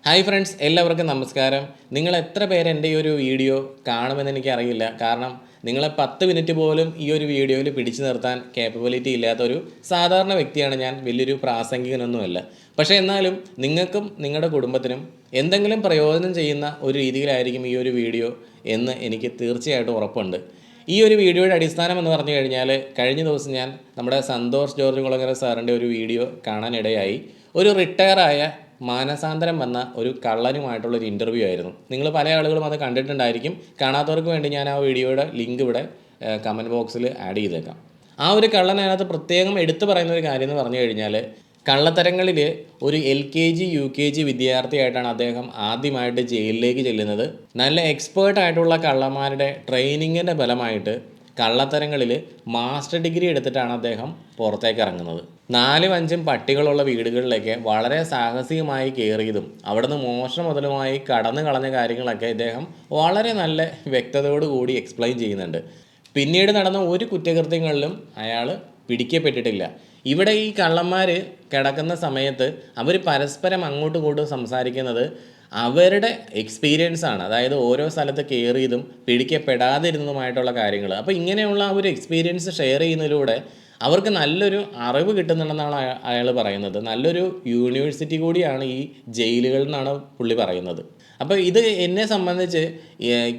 Hi friends, എല്ലാവർക്കും നമസ്കാരം. നിങ്ങൾ എത്ര പേര് എൻ്റെ ഈ ഒരു വീഡിയോ കാണുമെന്ന് എനിക്കറിയില്ല. കാരണം നിങ്ങളെ 10 മിനിറ്റ് പോലും ഈ ഒരു വീഡിയോയിൽ പിടിച്ചു നിർത്താൻ കേപ്പബിലിറ്റി ഇല്ലാത്തൊരു സാധാരണ വ്യക്തിയാണ് ഞാൻ. വലിയൊരു പ്രാസംഗികനൊന്നുമല്ല. പക്ഷേ എന്നാലും നിങ്ങൾക്കും നിങ്ങളുടെ കുടുംബത്തിനും എന്തെങ്കിലും പ്രയോജനം ചെയ്യുന്ന ഒരു രീതിയിലായിരിക്കും ഈ ഒരു വീഡിയോ എന്ന് എനിക്ക് തീർച്ചയായിട്ടും ഉറപ്പുണ്ട്. ഈ ഒരു വീഡിയോയുടെ അടിസ്ഥാനം എന്ന് പറഞ്ഞു കഴിഞ്ഞാൽ, കഴിഞ്ഞ ദിവസം ഞാൻ നമ്മുടെ സന്തോഷ് ജോർജ് കുളങ്ങര സാറിൻ്റെ ഒരു വീഡിയോ കാണാനിടയായി. ഒരു റിട്ടയറായ മാനസാന്തരം വന്ന ഒരു കള്ളനുമായിട്ടുള്ളൊരു ഇൻ്റർവ്യൂ ആയിരുന്നു. നിങ്ങൾ പല ആളുകളും അത് കണ്ടിട്ടുണ്ടായിരിക്കും. കാണാത്തവർക്ക് വേണ്ടി ഞാൻ ആ വീഡിയോയുടെ ലിങ്ക് ഇവിടെ കമൻറ്റ് ബോക്സിൽ ആഡ് ചെയ്തേക്കാം. ആ ഒരു കള്ളൻ അതിനകത്ത് പ്രത്യേകം എടുത്തു പറയുന്ന ഒരു കാര്യം എന്ന് പറഞ്ഞു കഴിഞ്ഞാൽ, കള്ളത്തരങ്ങളിൽ ഒരു LKG UKG വിദ്യാർത്ഥിയായിട്ടാണ് അദ്ദേഹം ആദ്യമായിട്ട് ജയിലിലേക്ക് ചെല്ലുന്നത്. നല്ല എക്സ്പേർട്ടായിട്ടുള്ള കള്ളന്മാരുടെ ട്രെയിനിങ്ങിൻ്റെ ഫലമായിട്ട് കള്ളത്തരങ്ങളിൽ മാസ്റ്റർ ഡിഗ്രി എടുത്തിട്ടാണ് അദ്ദേഹം പുറത്തേക്ക് ഇറങ്ങുന്നത്. 4-5 പട്ടികളുള്ള വീടുകളിലേക്ക് വളരെ സാഹസികമായി കയറിയതും അവിടുന്ന് മോഷണം മുതലുമായി കടന്നു കളഞ്ഞ കാര്യങ്ങളൊക്കെ ഇദ്ദേഹം വളരെ നല്ല വ്യക്തതയോടു കൂടി എക്സ്പ്ലെയിൻ ചെയ്യുന്നുണ്ട്. പിന്നീട് നടന്ന ഒരു കുറ്റകൃത്യങ്ങളിലും അയാൾ പിടിക്കപ്പെട്ടിട്ടില്ല. ഇവിടെ ഈ കള്ളന്മാർ കിടക്കുന്ന സമയത്ത് അവർ പരസ്പരം അങ്ങോട്ടും ഇങ്ങോട്ടും സംസാരിക്കുന്നത് അവരുടെ എക്സ്പീരിയൻസാണ്. അതായത് ഓരോ സ്ഥലത്ത് കയറിയതും പിടിക്കപ്പെടാതിരുന്നതുമായിട്ടുള്ള കാര്യങ്ങൾ. അപ്പോൾ ഇങ്ങനെയുള്ള ആ ഒരു എക്സ്പീരിയൻസ് ഷെയർ ചെയ്യുന്നതിലൂടെ അവർക്ക് നല്ലൊരു അറിവ് കിട്ടുന്നുണ്ടെന്നാണ് അയാൾ പറയുന്നത്. നല്ലൊരു യൂണിവേഴ്സിറ്റി കൂടിയാണ് ഈ ജയിലുകളിൽ നിന്നാണ് പുള്ളി പറയുന്നത്. അപ്പോൾ ഇത് എന്നെ സംബന്ധിച്ച്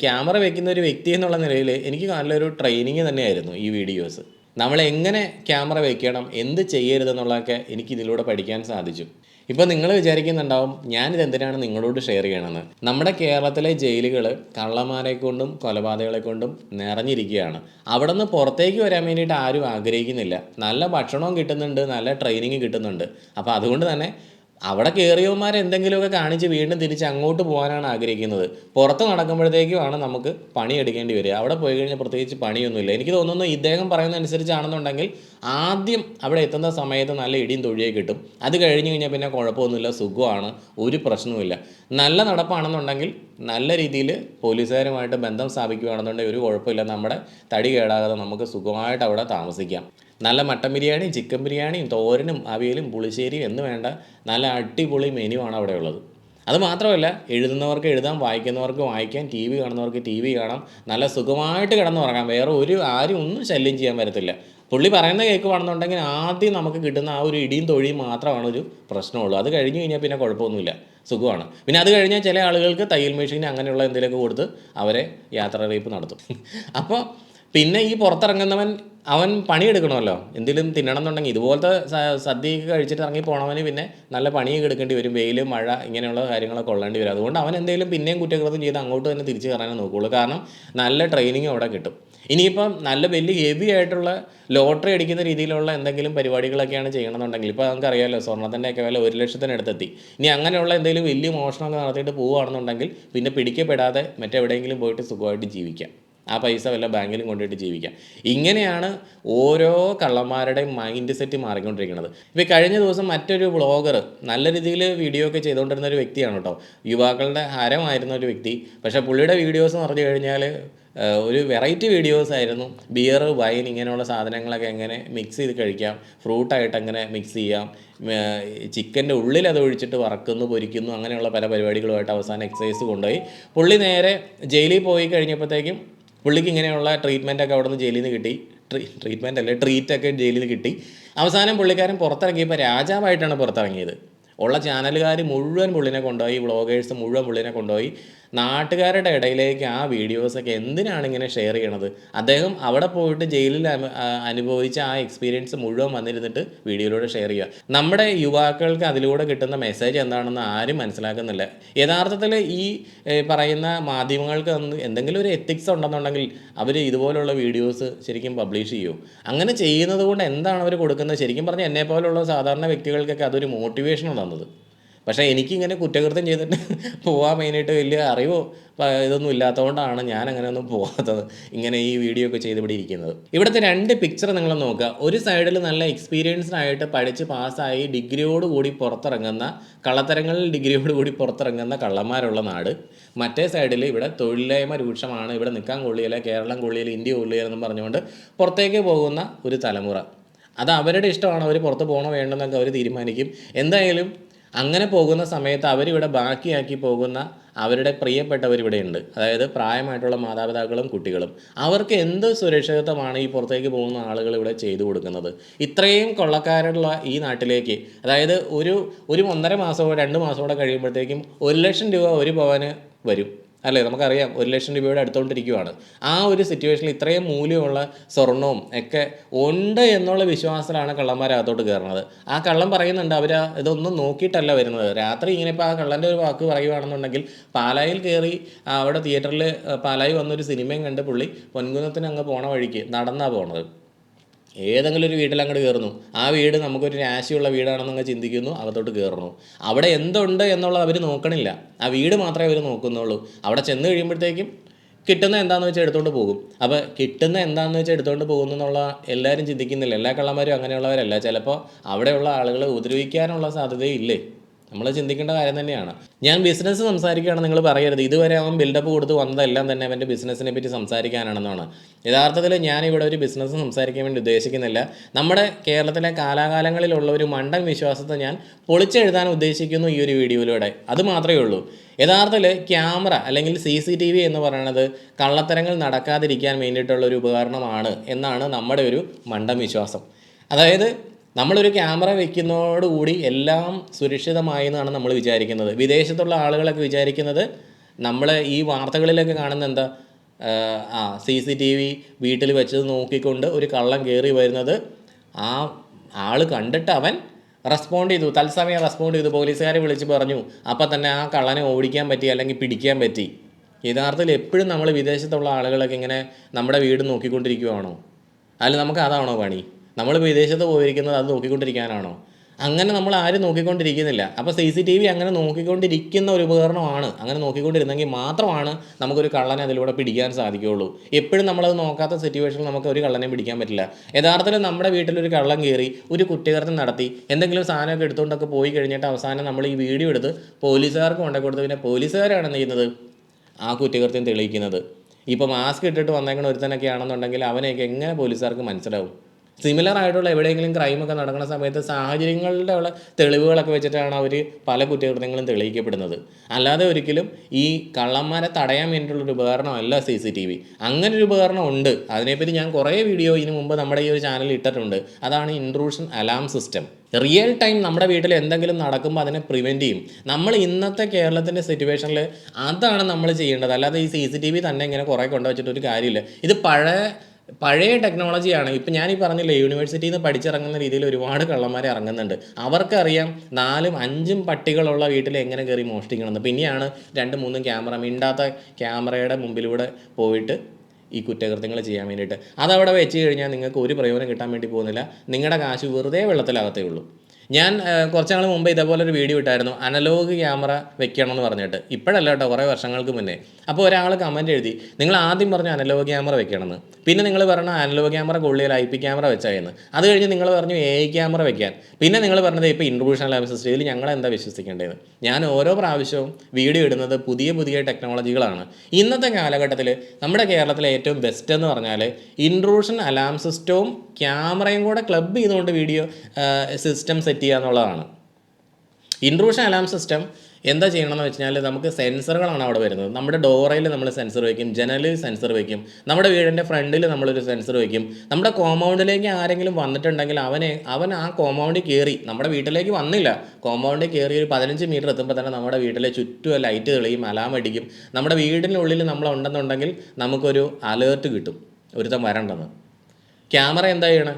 ക്യാമറ വയ്ക്കുന്ന ഒരു വ്യക്തി എന്നുള്ള നിലയിൽ എനിക്ക് നല്ലൊരു ട്രെയിനിങ് തന്നെയായിരുന്നു ഈ വീഡിയോസ്. നമ്മളെങ്ങനെ ക്യാമറ വയ്ക്കണം, എന്ത് ചെയ്യരുതെന്നുള്ളതൊക്കെ എനിക്കിതിലൂടെ പഠിക്കാൻ സാധിച്ചു. ഇപ്പോൾ നിങ്ങൾ വിചാരിക്കുന്നുണ്ടാവും ഞാനിതെന്തിനാണ് നിങ്ങളോട് ഷെയർ ചെയ്യണമെന്ന്. നമ്മുടെ കേരളത്തിലെ ജയിലുകൾ കള്ളന്മാരെ കൊണ്ടും കൊലപാതകളെ കൊണ്ടും നിറഞ്ഞിരിക്കുകയാണ്. അവിടെ നിന്ന് പുറത്തേക്ക് വരാൻ വേണ്ടിയിട്ട് ആരും ആഗ്രഹിക്കുന്നില്ല. നല്ല ഭക്ഷണവും കിട്ടുന്നുണ്ട്, നല്ല ട്രെയിനിങ് കിട്ടുന്നുണ്ട്. അപ്പോൾ അതുകൊണ്ട് തന്നെ അവിടെ കയറിയവന്മാർ എന്തെങ്കിലുമൊക്കെ കാണിച്ച് വീണ്ടും തിരിച്ച് അങ്ങോട്ട് പോകാനാണ് ആഗ്രഹിക്കുന്നത്. പുറത്ത് നടക്കുമ്പോഴത്തേക്കുമാണ് നമുക്ക് പണിയെടുക്കേണ്ടി വരിക. അവിടെ പോയി കഴിഞ്ഞാൽ പ്രത്യേകിച്ച് പണിയൊന്നുമില്ല. എനിക്ക് തോന്നുന്നു ഇദ്ദേഹം പറയുന്നതനുസരിച്ചാണെന്നുണ്ടെങ്കിൽ ആദ്യം അവിടെ എത്തുന്ന സമയത്ത് നല്ല ഇടിയും തൊഴിയൊക്കെ കിട്ടും. അത് കഴിഞ്ഞ് കഴിഞ്ഞാൽ പിന്നെ കുഴപ്പമൊന്നുമില്ല, സുഖമാണ്, ഒരു പ്രശ്നവുമില്ല. നല്ല നടപ്പാണെന്നുണ്ടെങ്കിൽ നല്ല രീതിയിൽ പോലീസുകാരുമായിട്ട് ബന്ധം സ്ഥാപിക്കുകയാണെന്നുണ്ടെങ്കിൽ ഒരു കുഴപ്പമില്ല. നമ്മുടെ തടി കേടാകാതെ നമുക്ക് സുഖമായിട്ട് അവിടെ താമസിക്കാം. നല്ല മട്ടൻ ബിരിയാണിയും ചിക്കൻ ബിരിയാണിയും തോരനും അവിയലും പുളിശ്ശേരിയും എന്ന് വേണ്ട നല്ല അടിപൊളി മെനുവാണ് അവിടെ ഉള്ളത്. അതുമാത്രമല്ല, എഴുതുന്നവർക്ക് എഴുതാം, വായിക്കുന്നവർക്ക് വായിക്കാം, TV കാണുന്നവർക്ക് TV കാണാം, നല്ല സുഖമായിട്ട് കിടന്നുറങ്ങാം. വേറെ ആരും ഒന്നും ശല്യം ചെയ്യാൻ വരത്തില്ല. പുള്ളി പറയുന്ന കേൾക്കുവാണെന്നുണ്ടെങ്കിൽ ആദ്യം നമുക്ക് കിട്ടുന്ന ആ ഒരു ഇടിയും തൊഴിയും മാത്രമാണ് ഒരു പ്രശ്നമുള്ളൂ. അത് കഴിഞ്ഞ് കഴിഞ്ഞാൽ പിന്നെ കുഴപ്പമൊന്നുമില്ല, സുഖമാണ്. പിന്നെ അത് കഴിഞ്ഞാൽ ചില ആളുകൾക്ക് തയ്യൽ മെഷീൻ അങ്ങനെയുള്ള എന്തെങ്കിലുമൊക്കെ കൊടുത്ത് അവരെ യാത്രാറിയിപ്പ് നടത്തും. അപ്പോൾ പിന്നെ ഈ പുറത്തിറങ്ങുന്നവൻ അവൻ പണിയെടുക്കണമല്ലോ, എന്തെങ്കിലും തിന്നണം എന്നുണ്ടെങ്കിൽ. ഇതുപോലത്തെ സദ്യയൊക്കെ കഴിച്ചിട്ട് ഇറങ്ങി പോകണവന് പിന്നെ നല്ല പണിയൊക്കെ എടുക്കേണ്ടി വരും. വെയിൽ, മഴ ഇങ്ങനെയുള്ള കാര്യങ്ങളൊക്കെ കൊള്ളേണ്ടി വരും. അതുകൊണ്ട് അവൻ എന്തെങ്കിലും പിന്നെയും കുറ്റകൃത്യം ചെയ്ത് അങ്ങോട്ട് തന്നെ തിരിച്ച് കയറാനേ നോക്കുകയുള്ളൂ. കാരണം നല്ല ട്രെയിനിങ് അവിടെ കിട്ടും. ഇനിയിപ്പം നല്ല വലിയ ഹെവി ആയിട്ടുള്ള ലോട്ടറി അടിക്കുന്ന രീതിയിലുള്ള എന്തെങ്കിലും പരിപാടികളൊക്കെയാണ് ചെയ്യണമെന്നുണ്ടെങ്കിൽ, ഇപ്പോൾ നമുക്കറിയാമല്ലോ സ്വർണ്ണത്തിൻ്റെയൊക്കെ വില 1 ലക്ഷത്തിനടുത്തെത്തി. ഇനി അങ്ങനെയുള്ള എന്തെങ്കിലും വലിയ മോഷണമൊക്കെ നടത്തിയിട്ട് പോവുകയാണെന്നുണ്ടെങ്കിൽ പിന്നെ പിടിക്കപ്പെടാതെ മറ്റെവിടെയെങ്കിലും പോയിട്ട് സുഖമായിട്ട് ജീവിക്കാം. ആ പൈസ വല്ല ബാങ്കിലും കൊണ്ടുപോയിട്ട് ജീവിക്കാം. ഇങ്ങനെയാണ് ഓരോ കള്ളന്മാരുടെയും മൈൻഡ് സെറ്റ് മാറിക്കൊണ്ടിരിക്കുന്നത്. ഇപ്പോൾ കഴിഞ്ഞ ദിവസം മറ്റൊരു വ്ളോഗർ നല്ല രീതിയിൽ വീഡിയോ ഒക്കെ ചെയ്തുകൊണ്ടിരുന്ന ഒരു വ്യക്തിയാണ് കേട്ടോ. യുവാക്കളുടെ ഹരമായിരുന്ന ഒരു വ്യക്തി. പക്ഷേ പുള്ളിയുടെ വീഡിയോസ് എന്ന് പറഞ്ഞു കഴിഞ്ഞാൽ ഒരു വെറൈറ്റി വീഡിയോസ് ആയിരുന്നു. ബിയർ, വൈൻ ഇങ്ങനെയുള്ള സാധനങ്ങളൊക്കെ എങ്ങനെ മിക്സ് ചെയ്ത് കഴിക്കാം, ഫ്രൂട്ടായിട്ട് എങ്ങനെ മിക്സ് ചെയ്യാം, ചിക്കൻ്റെ ഉള്ളിൽ അത് ഒഴിച്ചിട്ട് വറക്കുന്നു, പൊരിക്കുന്നു, അങ്ങനെയുള്ള പല പരിപാടികളുമായിട്ട് അവസാനം എക്സസൈസ് കൊണ്ടുപോയി. പുള്ളി നേരെ ജയിലിൽ പോയി കഴിഞ്ഞപ്പോഴത്തേക്കും പുള്ളിക്ക് ഇങ്ങനെയുള്ള ട്രീറ്റ്മെൻറ്റൊക്കെ അവിടെ നിന്ന് ജയിലിൽ നിന്ന് കിട്ടി. ട്രീറ്റ്മെൻ്റ് അല്ലേ, ട്രീറ്റൊക്കെ ജയിലിൽ നിന്ന് കിട്ടി. അവസാനം പുള്ളിക്കാരൻ പുറത്തിറങ്ങിയപ്പോൾ രാജാവായിട്ടാണ് പുറത്തിറങ്ങിയത്. ഉള്ള ചാനലുകാർ മുഴുവൻ പുള്ളിനെ കൊണ്ടുപോയി, വ്ളോഗേഴ്സ് മുഴുവൻ പുള്ളിനെ കൊണ്ടുപോയി. നാട്ടുകാരുടെ ഇടയിലേക്ക് ആ വീഡിയോസൊക്കെ എന്തിനാണ് ഇങ്ങനെ ഷെയർ ചെയ്യണത്? അദ്ദേഹം അവിടെ പോയിട്ട് ജയിലിൽ അനുഭവിച്ച ആ എക്സ്പീരിയൻസ് മുഴുവൻ വന്നിരുന്നിട്ട് വീഡിയോയിലൂടെ ഷെയർ ചെയ്യുക. നമ്മുടെ യുവാക്കൾക്ക് അതിലൂടെ കിട്ടുന്ന മെസ്സേജ് എന്താണെന്ന് ആരും മനസ്സിലാക്കുന്നില്ല. യഥാർത്ഥത്തിൽ ഈ പറയുന്ന മാധ്യമങ്ങൾക്ക് എന്തെങ്കിലും ഒരു എത്തിക്സ് ഉണ്ടെന്നുണ്ടെങ്കിൽ അവർ ഇതുപോലുള്ള വീഡിയോസ് ശരിക്കും പബ്ലിഷ് ചെയ്യുമോ? അങ്ങനെ ചെയ്യുന്നത് കൊണ്ട് എന്താണ് അവർ കൊടുക്കുന്നത്? ശരിക്കും പറഞ്ഞാൽ എന്നെപ്പോലുള്ള സാധാരണ വ്യക്തികൾക്കൊക്കെ അതൊരു മോട്ടിവേഷനാണ് തന്നത്. പക്ഷേ എനിക്കിങ്ങനെ കുറ്റകൃത്യം ചെയ്തിട്ട് പോകാൻ മെയിനായിട്ട് വലിയ അറിവോ ഇതൊന്നും ഇല്ലാത്തതുകൊണ്ടാണ് ഞാൻ അങ്ങനെയൊന്നും പോകാത്തത്. ഇങ്ങനെ ഈ വീഡിയോ ഒക്കെ ചെയ്ത് ഇവിടെ ഇരിക്കുന്നത്. ഇവിടുത്തെ 2 പിക്ചർ നിങ്ങൾ നോക്കുക. ഒരു സൈഡിൽ നല്ല എക്സ്പീരിയൻസ്ഡ് ആയിട്ട് പഠിച്ച് പാസ്സായി ഡിഗ്രിയോടുകൂടി പുറത്തിറങ്ങുന്ന, കള്ളത്തരങ്ങളിൽ ഡിഗ്രിയോടുകൂടി പുറത്തിറങ്ങുന്ന കള്ളന്മാരുള്ള നാട്. മറ്റേ സൈഡിൽ ഇവിടെ തൊഴിലില്ലായ്മ രൂക്ഷമാണ്, ഇവിടെ നിൽക്കാൻ കൊള്ളിയില്ല, കേരളം കൊള്ളിയില്ല, ഇന്ത്യ കൊള്ളിയില്ലെന്നും പറഞ്ഞുകൊണ്ട് പുറത്തേക്ക് പോകുന്ന ഒരു തലമുറ. അത് അവരുടെ ഇഷ്ടമാണ്. അവർ പുറത്ത് പോകണോ വേണ്ടെന്നൊക്കെ അവർ തീരുമാനിക്കും. എന്തായാലും അങ്ങനെ പോകുന്ന സമയത്ത് അവരിവിടെ ബാക്കിയാക്കി പോകുന്ന അവരുടെ പ്രിയപ്പെട്ടവരിവിടെ ഉണ്ട്. അതായത് പ്രായമായിട്ടുള്ള മാതാപിതാക്കളും കുട്ടികളും. അവർക്ക് എന്ത് സുരക്ഷിതത്വമാണ് ഈ പുറത്തേക്ക് പോകുന്ന ആളുകൾ ഇവിടെ ചെയ്തു കൊടുക്കുന്നത്? ഇത്രയും കൊള്ളക്കാരുള്ള ഈ നാട്ടിലേക്ക്, അതായത് ഒരു 1.5 മാസമോ 2 മാസമോ കൂടെ കഴിയുമ്പോഴത്തേക്കും 1,00,000 രൂപ ഒരു പവന് വരും അല്ലേ? നമുക്കറിയാം 1,00,000 രൂപയുടെ അടുത്തുകൊണ്ടിരിക്കുകയാണ്. ആ ഒരു സിറ്റുവേഷനിൽ ഇത്രയും മൂല്യമുള്ള സ്വർണവും ഒക്കെ ഉണ്ട് എന്നുള്ള വിശ്വാസത്തിലാണ് കള്ളന്മാരകത്തോട്ട് കയറുന്നത്. ആ കള്ളൻ പറയുന്നുണ്ട് അവർ ഇതൊന്നും നോക്കിയിട്ടല്ല വരുന്നത്. രാത്രി ഇങ്ങനെ ഇപ്പോൾ ആ കള്ളൻ്റെ ഒരു വാക്ക് പറയുകയാണെന്നുണ്ടെങ്കിൽ പാലായിൽ കയറി അവിടെ തിയേറ്ററിൽ പാലായി വന്നൊരു സിനിമയും കണ്ട് പുള്ളി പൊൻകുന്നത്തിന് അങ്ങ് പോണ വഴിക്ക് നടന്നാണ് പോണത്. ഏതെങ്കിലും ഒരു വീട്ടിൽ അങ്ങോട്ട് കയറുന്നു, ആ വീട് നമുക്കൊരു രാശിയുള്ള വീടാണെന്നങ്ങ് ചിന്തിക്കുന്നു, അകത്തോട്ട് കയറുന്നു. അവിടെ എന്തുണ്ട് എന്നുള്ളത് അവർ നോക്കണില്ല, ആ വീട് മാത്രമേ അവർ നോക്കുന്നുള്ളൂ. അവിടെ ചെന്ന് കഴിയുമ്പോഴത്തേക്കും കിട്ടുന്ന എന്താണെന്ന് വെച്ചാൽ എടുത്തുകൊണ്ട് പോകും. അപ്പോൾ കിട്ടുന്ന എന്താണെന്ന് വെച്ചാൽ എടുത്തുകൊണ്ട് പോകുന്നു എന്നുള്ള എല്ലാവരും ചിന്തിക്കുന്നില്ല. എല്ലാ കള്ളന്മാരും അങ്ങനെയുള്ളവരല്ല. ചിലപ്പോൾ അവിടെയുള്ള ആളുകളെ ഉപദ്രവിക്കാനുള്ള സാധ്യതയില്ലേ? നമ്മൾ ചിന്തിക്കേണ്ട കാര്യം തന്നെയാണ്. ഞാൻ ബിസിനസ് സംസാരിക്കുകയാണ്, നിങ്ങൾ പറയരുത് ഇതുവരെ അവൻ ബിൽഡപ്പ് കൊടുത്ത് വന്നതെല്ലാം തന്നെ അവൻ്റെ ബിസിനസ്സിനെ പറ്റി സംസാരിക്കാനാണെന്നാണ്. യഥാർത്ഥത്തിൽ ഞാനിവിടെ ഒരു ബിസിനസ് സംസാരിക്കാൻ വേണ്ടി ഉദ്ദേശിക്കുന്നില്ല. നമ്മുടെ കേരളത്തിലെ കാലാകാലങ്ങളിലുള്ള ഒരു മണ്ടൻ വിശ്വാസത്തെ ഞാൻ പൊളിച്ചെഴുതാൻ ഉദ്ദേശിക്കുന്നു ഈ ഒരു വീഡിയോയിലൂടെ. അത് മാത്രമേ ഉള്ളൂ. യഥാർത്ഥത്തിൽ ക്യാമറ അല്ലെങ്കിൽ CCTV എന്ന് പറയുന്നത് കള്ളത്തരങ്ങൾ നടക്കാതിരിക്കാൻ വേണ്ടിയിട്ടുള്ള ഒരു ഉപകരണമാണ് എന്നാണ് നമ്മുടെ ഒരു മണ്ടൻ വിശ്വാസം. അതായത് നമ്മളൊരു ക്യാമറ വയ്ക്കുന്നതോടുകൂടി എല്ലാം സുരക്ഷിതമായി എന്നാണ് നമ്മൾ വിചാരിക്കുന്നത്. വിദേശത്തുള്ള ആളുകളൊക്കെ വിചാരിക്കുന്നത് നമ്മൾ ഈ വാർത്തകളിലൊക്കെ കാണുന്ന എന്താ, CCTV വീട്ടിൽ വെച്ചത് നോക്കിക്കൊണ്ട് ഒരു കള്ളൻ കയറി വരുന്നത് ആ ആൾ കണ്ടിട്ട് അവൻ റെസ്പോണ്ട് ചെയ്തു, തത്സമയം റെസ്പോണ്ട് ചെയ്തു, പോലീസുകാരെ വിളിച്ച് പറഞ്ഞു, അപ്പം തന്നെ ആ കള്ളനെ ഓടിക്കാൻ പറ്റി അല്ലെങ്കിൽ പിടിക്കാൻ പറ്റി. യഥാർത്ഥത്തിൽ എപ്പോഴും നമ്മൾ വിദേശത്തുള്ള ആളുകളൊക്കെ ഇങ്ങനെ നമ്മുടെ വീട് നോക്കിക്കൊണ്ടിരിക്കുകയാണോ? അല്ല, നമുക്ക് അതാണോ പണി? നമ്മൾ വിദേശത്ത് പോയിരിക്കുന്നത് അത് നോക്കിക്കൊണ്ടിരിക്കാനാണോ? അങ്ങനെ നമ്മൾ ആരും നോക്കിക്കൊണ്ടിരിക്കുന്നില്ല. അപ്പോൾ CCTV അങ്ങനെ നോക്കിക്കൊണ്ടിരിക്കുന്ന ഒരു ഉപകരണമാണ്. അങ്ങനെ നോക്കിക്കൊണ്ടിരുന്നെങ്കിൽ മാത്രമാണ് നമുക്കൊരു കള്ളനെ അതിലൂടെ പിടിക്കാൻ സാധിക്കുകയുള്ളൂ. എപ്പോഴും നമ്മളത് നോക്കാത്ത സിറ്റുവേഷനിൽ നമുക്ക് ഒരു കള്ളനെ പിടിക്കാൻ പറ്റില്ല. യഥാർത്ഥത്തിൽ നമ്മുടെ വീട്ടിലൊരു കള്ളൻ കയറി ഒരു കുറ്റകൃത്യം നടത്തി എന്തെങ്കിലും സാധനമൊക്കെ എടുത്തുകൊണ്ടൊക്കെ പോയി കഴിഞ്ഞിട്ട് അവസാനം നമ്മൾ ഈ വീഡിയോ എടുത്ത് പോലീസുകാർക്ക് കൊണ്ടു കൊടുത്ത് പിന്നെ പോലീസുകാരാണ് എന്ത് ചെയ്യുന്നത്? ആ കുറ്റകൃത്യം തെളിയിക്കുന്നത്. ഇപ്പോൾ മാസ്ക് ഇട്ടിട്ട് വന്നേക്കുന്ന ഒരുത്തനൊക്കെ ആണെന്നുണ്ടെങ്കിൽ അവനെയൊക്കെ എങ്ങനെ പോലീസുകാർക്ക് മനസ്സിലാവും? സിമിലർ ആയിട്ടുള്ള എവിടെയെങ്കിലും ക്രൈമൊക്കെ നടക്കുന്ന സമയത്ത് സാഹചര്യങ്ങളുടെ ഉള്ള തെളിവുകളൊക്കെ വെച്ചിട്ടാണ് അവർ പല കുറ്റകൃത്യങ്ങളും തെളിയിക്കപ്പെടുന്നത്. അല്ലാതെ ഒരിക്കലും ഈ കള്ളന്മാരെ തടയാൻ വേണ്ടിയിട്ടുള്ളൊരു ഉപകരണമല്ല CCTV. അങ്ങനെ ഒരു ഉപകരണം ഉണ്ട്. അതിനെപ്പറ്റി ഞാൻ കുറേ വീഡിയോ ഇതിനു മുമ്പ് നമ്മുടെ ഈ ഒരു ചാനലിൽ ഇട്ടിട്ടുണ്ട്. അതാണ് intrusion alarm system. Real time നമ്മുടെ വീട്ടിൽ എന്തെങ്കിലും നടക്കുമ്പോൾ അതിനെ പ്രിവെൻറ്റ് ചെയ്യും. നമ്മൾ ഇന്നത്തെ കേരളത്തിൻ്റെ സിറ്റുവേഷനിൽ അതാണ് നമ്മൾ ചെയ്യേണ്ടത്. അല്ലാതെ ഈ CCTV തന്നെ ഇങ്ങനെ കുറേ കൊണ്ടുവച്ചിട്ടൊരു കാര്യമില്ല. ഇത് പഴയ ടെക്നോളജിയാണ്. ഇപ്പം ഞാനീ പറഞ്ഞില്ലേ, യൂണിവേഴ്സിറ്റിയിൽ നിന്ന് പഠിച്ചിറങ്ങുന്ന രീതിയിൽ ഒരുപാട് കള്ളന്മാരെ ഇറങ്ങുന്നുണ്ട്. അവർക്കറിയാം 4ഉം 5ഉം പട്ടികളുള്ള വീട്ടിൽ എങ്ങനെ കയറി മോഷ്ടിക്കണമെന്ന്. പിന്നെയാണ് 2ഉം 3ഉം ക്യാമറ, മിണ്ടാത്ത ക്യാമറയുടെ മുമ്പിലൂടെ പോയിട്ട് ഈ കുറ്റകൃത്യങ്ങൾ ചെയ്യാൻ വേണ്ടിയിട്ട്. അതവിടെ വെച്ച് കഴിഞ്ഞാൽ നിങ്ങൾക്ക് ഒരു പ്രയോജനം കിട്ടാൻ വേണ്ടി പോകുന്നില്ല. നിങ്ങളുടെ കാശ് വെറുതെ വെള്ളത്തിലാകത്തേ ഉള്ളൂ. ഞാൻ കുറച്ച് നാൾ മുമ്പ് ഇതേപോലൊരു വീഡിയോ ഇട്ടായിരുന്നു, അനലോഗ് ക്യാമറ വെക്കണമെന്ന് പറഞ്ഞിട്ട്. ഇപ്പോഴല്ല കേട്ടോ, കുറേ വർഷങ്ങൾക്ക് മുന്നേ. അപ്പോൾ ഒരാൾ കമൻറ്റ് എഴുതി, നിങ്ങൾ ആദ്യം പറഞ്ഞു അനലോഗ് ക്യാമറ വെക്കണമെന്ന്, പിന്നെ നിങ്ങൾ പറഞ്ഞു അനലോഗ് ക്യാമറ കൊള്ളിയിൽ IP ക്യാമറ വെച്ചായിരുന്നു, അത് കഴിഞ്ഞ് നിങ്ങൾ പറഞ്ഞു AI ക്യാമറ വെക്കാൻ, പിന്നെ നിങ്ങൾ പറഞ്ഞത് ഇപ്പോൾ ഇൻട്രൂഷൻ അലാം സിസ്റ്റം. ഇതിൽ ഞങ്ങളെന്താ വിശ്വസിക്കേണ്ടത്? ഞാൻ ഓരോ പ്രാവശ്യവും വീഡിയോ ഇടുന്നത് പുതിയ പുതിയ ടെക്നോളജികളാണ്. ഇന്നത്തെ കാലഘട്ടത്തിൽ നമ്മുടെ കേരളത്തിലെ ഏറ്റവും ബെസ്റ്റ് എന്ന് പറഞ്ഞാൽ ഇൻട്രൂഷൻ അലാം സിസ്റ്റവും ക്യാമറയും കൂടെ ക്ലബ് ചെയ്തുകൊണ്ട് വീഡിയോ സിസ്റ്റം സെറ്റ് ചെയ്യുക എന്നുള്ളതാണ്. ഇൻട്രൂഷൻ അലാം സിസ്റ്റം എന്താ ചെയ്യണമെന്ന് വെച്ച് കഴിഞ്ഞാൽ, നമുക്ക് സെൻസറുകളാണ് അവിടെ വരുന്നത്. നമ്മുടെ ഡോറയിൽ നമ്മൾ സെൻസർ വയ്ക്കും, ജനലിൽ സെൻസർ വയ്ക്കും, നമ്മുടെ വീടിൻ്റെ ഫ്രണ്ടിൽ നമ്മളൊരു സെൻസർ വയ്ക്കും. നമ്മുടെ കോമ്പൗണ്ടിലേക്ക് ആരെങ്കിലും വന്നിട്ടുണ്ടെങ്കിൽ അവൻ ആ കോമ്പൗണ്ടിൽ കയറി, നമ്മുടെ വീട്ടിലേക്ക് വന്നില്ല, കോമ്പൗണ്ടിൽ കയറി ഒരു 15 മീറ്റർ എത്തുമ്പോൾ തന്നെ നമ്മുടെ വീട്ടിലെ ചുറ്റും ലൈറ്റ് തെളിയും, അലാം അടിക്കും. നമ്മുടെ വീടിനുള്ളിൽ നമ്മളുണ്ടെന്നുണ്ടെങ്കിൽ നമുക്കൊരു അലേർട്ട് കിട്ടും, ഒരുത്തം വരണ്ടെന്ന്. ക്യാമറ എന്താ ചെയ്യണേ?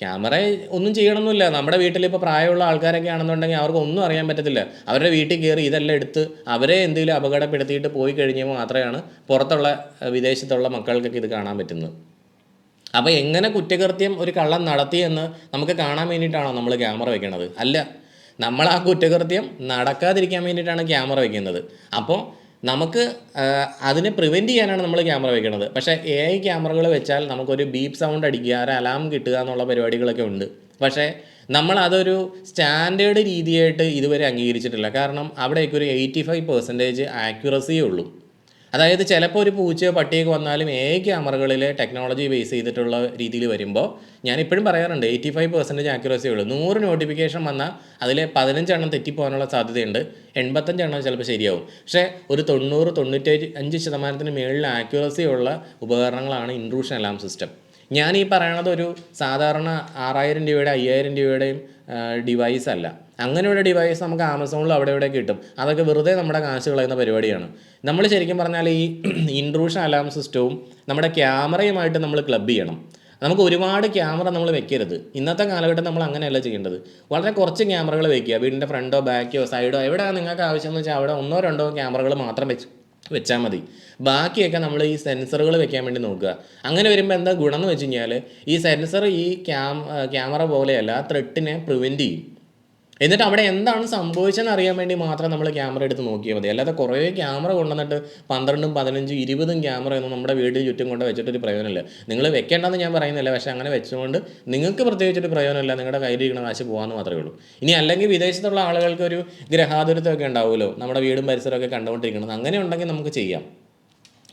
ക്യാമറ ഒന്നും ചെയ്യണമെന്നില്ല. നമ്മുടെ വീട്ടിൽ ഇപ്പോൾ പ്രായമുള്ള ആൾക്കാരൊക്കെ ആണെന്നുണ്ടെങ്കിൽ അവർക്ക് ഒന്നും അറിയാൻ പറ്റത്തില്ല. അവരുടെ വീട്ടിൽ കയറി ഇതെല്ലാം എടുത്ത് അവരെ എന്തെങ്കിലും അപകടപ്പെടുത്തിയിട്ട് പോയി കഴിഞ്ഞപ്പോൾ മാത്രമാണ് പുറത്തുള്ള വിദേശത്തുള്ള മക്കൾക്കൊക്കെ ഇത് കാണാൻ പറ്റുന്നത്. അപ്പോൾ എങ്ങനെ കുറ്റകൃത്യം ഒരു കള്ളൻ നടത്തിയെന്ന് നമുക്ക് കാണാൻ വേണ്ടിയിട്ടാണോ നമ്മൾ ക്യാമറ വയ്ക്കണത്? അല്ല, നമ്മൾ ആ കുറ്റകൃത്യം നടക്കാതിരിക്കാൻ വേണ്ടിയിട്ടാണ് ക്യാമറ വയ്ക്കുന്നത്. അപ്പോൾ നമുക്ക് അതിനെ പ്രിവെൻറ്റ് ചെയ്യാനാണ് നമ്മൾ ക്യാമറ വയ്ക്കുന്നത്. പക്ഷേ AI ക്യാമറകൾ വെച്ചാൽ നമുക്കൊരു ബീപ്പ് സൗണ്ട് അടിക്കുക, ഒരു അലാം കിട്ടുക എന്നുള്ള പരിപാടികളൊക്കെ ഉണ്ട്. പക്ഷേ നമ്മളതൊരു സ്റ്റാൻഡേർഡ് രീതിയായിട്ട് ഇതുവരെ അംഗീകരിച്ചിട്ടില്ല. കാരണം അവിടേക്ക് ഒരു 85% ആക്യുറസിയേ ഉള്ളൂ. അതായത് ചിലപ്പോൾ ഒരു പൂച്ചയോ പട്ടിയൊക്കെ വന്നാലും ക്യാമറകളിൽ ടെക്നോളജി ബേസ് ചെയ്തിട്ടുള്ള രീതിയിൽ വരുമ്പോൾ ഞാൻ ഇപ്പോഴും പറയാറുണ്ട് 85% ആക്യുറസി ഉള്ളൂ. 100 നോട്ടിഫിക്കേഷൻ വന്നാൽ അതിൽ 15 എണ്ണം തെറ്റിപ്പോകാനുള്ള സാധ്യതയുണ്ട്, 85 എണ്ണം ചിലപ്പോൾ ശരിയാവും. പക്ഷേ ഒരു 90-95% മേളിൽ ആക്യുറസി ഉള്ള ഉപകരണങ്ങളാണ് ഇൻട്രൂഷൻ അലാം സിസ്റ്റം. ഞാൻ ഈ പറയണത് ഒരു സാധാരണ 6000 രൂപയുടെ 5000 രൂപയുടെയും ഡിവൈസ് അല്ല. അങ്ങനെയുള്ള ഡിവൈസ് നമുക്ക് ആമസോണിൽ അവിടെ ഇവിടെ കിട്ടും. അതൊക്കെ വെറുതെ നമ്മുടെ കാശ് കളയുന്ന പരിപാടിയാണ്. നമ്മൾ ശരിക്കും പറഞ്ഞാൽ ഈ ഇൻട്രൂഷൻ അലാം സിസ്റ്റവും നമ്മുടെ ക്യാമറയുമായിട്ട് നമ്മൾ ക്ലബ് ചെയ്യണം. നമുക്ക് ഒരുപാട് ക്യാമറ നമ്മൾ വെക്കരുത്. ഇന്നത്തെ കാലഘട്ടം നമ്മൾ അങ്ങനെയല്ല ചെയ്യേണ്ടത്. വളരെ കുറച്ച് ക്യാമറകൾ വെക്കുക. വീടിൻ്റെ ഫ്രണ്ടോ ബാക്കോ സൈഡോ എവിടെയാണ് നിങ്ങൾക്ക് ആവശ്യമെന്ന് വെച്ചാൽ അവിടെ 1-2 ക്യാമറകൾ മാത്രം വെച്ചാൽ മതി. ബാക്കിയൊക്കെ നമ്മൾ ഈ സെൻസറുകൾ വെക്കാൻ വേണ്ടി നോക്കുക. അങ്ങനെ വരുമ്പോൾ എന്താ ഗുണം എന്ന് വെച്ച് കഴിഞ്ഞാൽ ഈ സെൻസർ ഈ ക്യാമറ പോലെയല്ല ത്രെട്ടിനെ പ്രിവെൻറ്റ് ചെയ്യും. എന്നിട്ട് അവിടെ എന്താണ് സംഭവിച്ചതെന്ന് അറിയാൻ വേണ്ടി മാത്രം നമ്മൾ ക്യാമറ എടുത്ത് നോക്കിയാൽ മതി. അല്ലാതെ കുറേ ക്യാമറ കൊണ്ടുവന്നിട്ട് 12, 15, 20 ക്യാമറയൊന്നും നമ്മുടെ വീടിന് ചുറ്റും കൊണ്ട് വെച്ചിട്ടൊരു പ്രയോജനമില്ല. നിങ്ങൾ വെക്കേണ്ടെന്ന് ഞാൻ പറയുന്നില്ല, പക്ഷേ അങ്ങനെ വെച്ചുകൊണ്ട് നിങ്ങൾക്ക് പ്രത്യേകിച്ചൊരു പ്രയോജനമില്ല. നിങ്ങളുടെ കയ്യിലിരിക്കുന്ന കാശ് പോകാമെന്ന് മാത്രമേ ഉള്ളൂ. ഇനി അല്ലെങ്കിൽ വിദേശത്തുള്ള ആളുകൾക്ക് ഒരു ഗ്രഹാതുരത്വമൊക്കെ ഉണ്ടാവുമല്ലോ, നമ്മുടെ വീടും പരിസരമൊക്കെ കണ്ടുകൊണ്ടിരിക്കുന്നത്. അങ്ങനെ ഉണ്ടെങ്കിൽ നമുക്ക് ചെയ്യാം.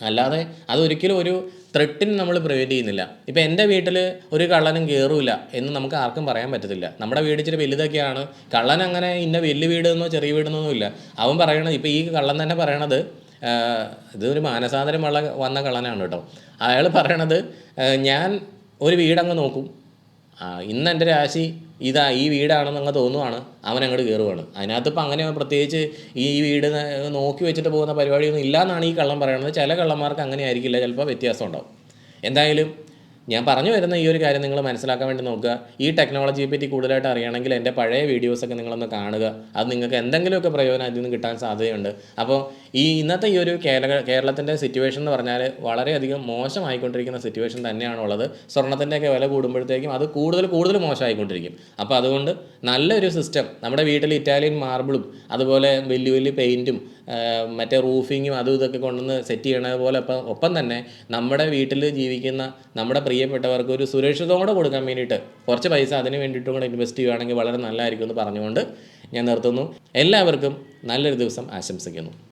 അല്ലാതെ അതൊരിക്കലും ഒരു ത്രെട്ടിന് നമ്മൾ പ്രിവെൻറ്റ് ചെയ്യുന്നില്ല. ഇപ്പോൾ എൻ്റെ വീട്ടിൽ ഒരു കള്ളനും കയറില്ല എന്ന് നമുക്ക് ആർക്കും പറയാൻ പറ്റത്തില്ല. നമ്മുടെ വീട് ഇച്ചിരി വലുതൊക്കെയാണ്. കള്ളൻ അങ്ങനെ ഇന്ന വലിയ വീടെന്നോ ചെറിയ വീടെന്നോ ഇല്ല. അവൻ പറയണത്, ഇപ്പോൾ ഈ കള്ളൻ തന്നെ പറയണത്, ഇതൊരു മാനസാന്തരം വന്ന കള്ളനാണ് കേട്ടോ. അയാൾ പറയണത്, ഞാൻ ഒരു വീടങ്ങ് നോക്കും, ഇന്ന് എൻ്റെ രാശി ഈ വീടാണെന്ന് അങ്ങ് തോന്നുവാണ്, അവൻ അങ്ങോട്ട് കയറുവാണ്. അതിനകത്ത് ഇപ്പം അങ്ങനെ പ്രത്യേകിച്ച് ഈ വീട് നോക്കി വെച്ചിട്ട് പോകുന്ന പരിപാടിയൊന്നും ഇല്ലയെന്നാണ് ഈ കള്ളം പറയണത്. ചില കള്ളന്മാർക്ക് അങ്ങനെ ആയിരിക്കില്ല, ചിലപ്പോൾ വ്യത്യാസം ഉണ്ടാവും. എന്തായാലും ഞാൻ പറഞ്ഞു വരുന്ന ഈ ഒരു കാര്യം നിങ്ങൾ മനസ്സിലാക്കാൻ വേണ്ടി നോക്കുക. ഈ ടെക്നോളജിയെ പറ്റി കൂടുതലായിട്ട് അറിയണമെങ്കിൽ എൻ്റെ പഴയ വീഡിയോസൊക്കെ നിങ്ങളൊന്ന് കാണുക. അത് നിങ്ങൾക്ക് എന്തെങ്കിലുമൊക്കെ പ്രയോജനം അതിൽ നിന്ന് കിട്ടാൻ സാധ്യതയുണ്ട്. അപ്പോൾ ഇന്നത്തെ ഈ ഒരു കേരളത്തിൻ്റെ സിറ്റുവേഷൻ എന്ന് പറഞ്ഞാൽ വളരെയധികം മോശമായിക്കൊണ്ടിരിക്കുന്ന സിറ്റുവേഷൻ തന്നെയാണുള്ളത്. സ്വർണ്ണത്തിൻ്റെയൊക്കെ വില കൂടുമ്പോഴത്തേക്കും അത് കൂടുതൽ മോശമായിക്കൊണ്ടിരിക്കും. അപ്പോൾ അതുകൊണ്ട് നല്ലൊരു സിസ്റ്റം നമ്മുടെ വീട്ടിൽ ഇറ്റാലിയൻ മാർബിളും അതുപോലെ വലിയ പെയിൻറ്റും മറ്റേ റൂഫിങ്ങും അതും ഇതൊക്കെ കൊണ്ടുവന്ന് സെറ്റ് ചെയ്യണത് പോലെ ഒപ്പം തന്നെ നമ്മുടെ വീട്ടിൽ ജീവിക്കുന്ന നമ്മുടെ പ്രിയപ്പെട്ടവർക്ക് ഒരു സുരക്ഷിതത്തോടെ കൊടുക്കാൻ വേണ്ടിയിട്ട് കുറച്ച് പൈസ അതിന് വേണ്ടിയിട്ടും കൂടെ ഇൻവെസ്റ്റ് ചെയ്യുകയാണെങ്കിൽ വളരെ നല്ലതായിരിക്കും എന്ന് പറഞ്ഞുകൊണ്ട് ഞാൻ നിർത്തുന്നു. എല്ലാവർക്കും നല്ലൊരു ദിവസം ആശംസിക്കുന്നു.